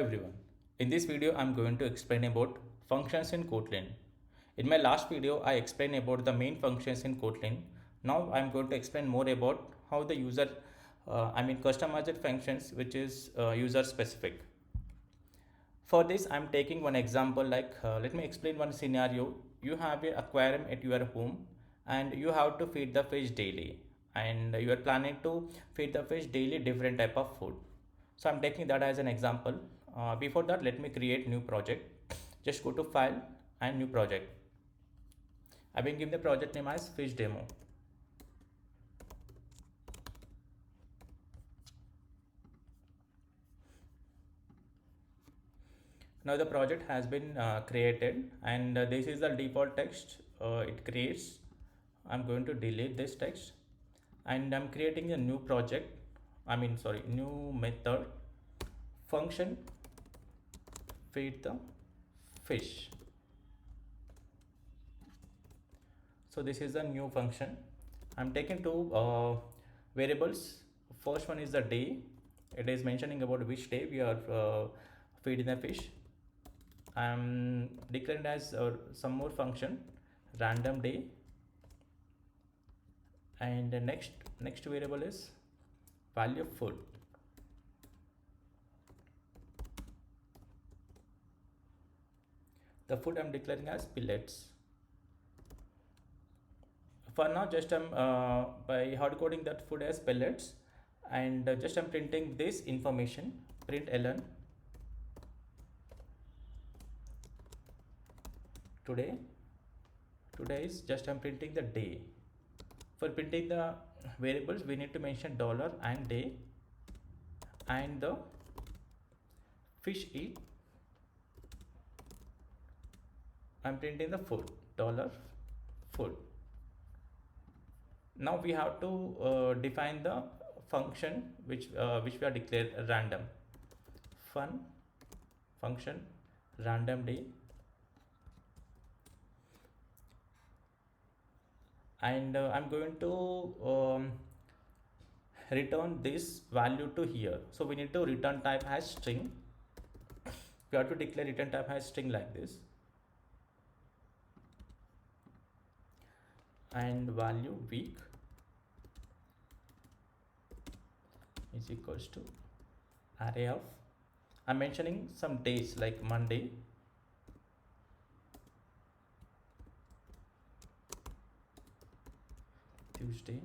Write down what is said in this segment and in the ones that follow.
Everyone. In this video, I'm going to explain about functions in Kotlin. In my last video, I explained about the main functions in Kotlin. Now I'm going to explain more about how the customized functions, which is user specific. For this, I'm taking one example let me explain one scenario. You have an aquarium at your home and you have to feed the fish daily, and you are planning to feed the fish daily different type of food. So I'm taking that as an example. Before that, let me create new project. Just go to file and new project. I will give the project name as fish demo. Now the project has been created, and this is the default text it creates. I'm going to delete this text and I'm creating a new project. New method function feed the fish. So this is a new function. I'm taking two variables. First one is the day. It is mentioning about which day we are feeding the fish. I'm declaring as some more function random day, and the next variable is value of food. The food I'm declaring as pellets. For now, just I'm by hard coding that food as pellets, and just I'm printing this information, print ln today. Today is just I'm printing the day. For printing the variables, we need to mention dollar and day, and the fish eat. I'm printing the food, dollar food. Now we have to define the function which we are declared random. Fun function random day, and I'm going to return this value to here. So we need to return type as string. We have to declare return type as string like this, and value week is equals to array of, I'm mentioning some days like Monday, Tuesday,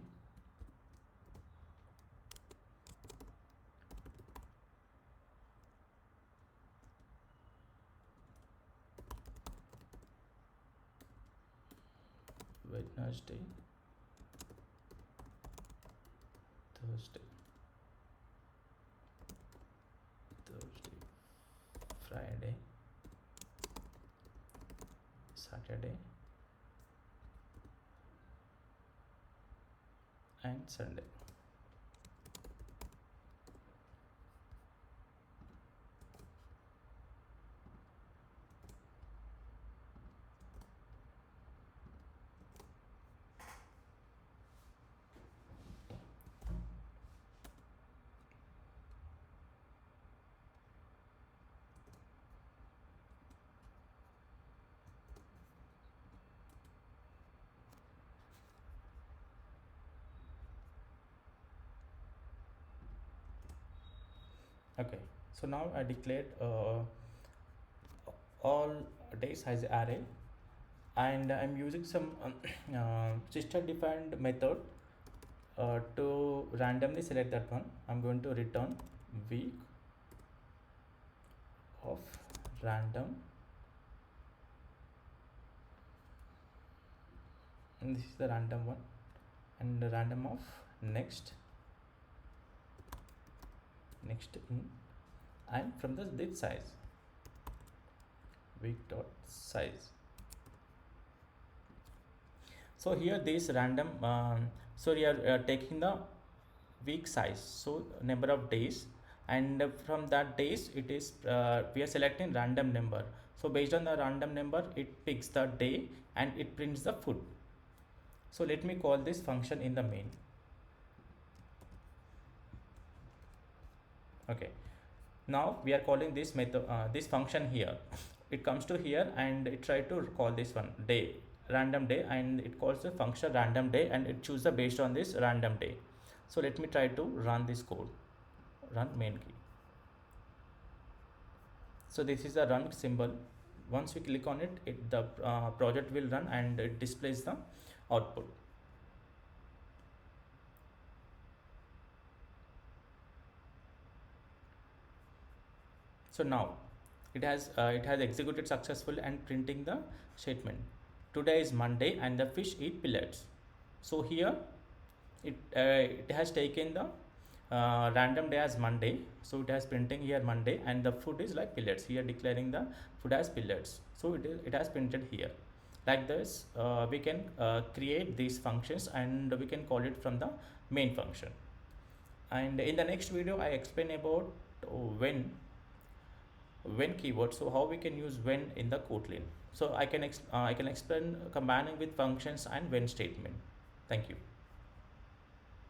Wednesday, Thursday, Friday, Saturday, and Sunday. Okay, so now I declared all days as array, and I'm using some system defined method to randomly select that one. I'm going to return week of random, and this is the random one, and the random of next in, and from this size week dot size. So here this random so we are taking the week size, so number of days, and from that days it is we are selecting random number. So based on the random number, it picks the day and it prints the food. So let me call this function in the main. Okay, Now we are calling this method, this function here. It comes to here and it try to call this one day, random day, and it calls the function random day, and it chooses based on this random day. So let me try to run this code, run main key. So this is the run symbol. Once we click on it, the project will run and it displays the output. So now it has executed successfully and printing the statement. Today is Monday and the fish eat pellets. So here it has taken the random day as Monday, so it has printing here Monday, and the food is like pellets here, declaring the food as pellets. So it has printed here. Like this, we can create these functions and we can call it from the main function. And in the next video, I explain about when keyword. So how we can use when in the Kotlin. So I can explain combining with functions and when statement. Thank you.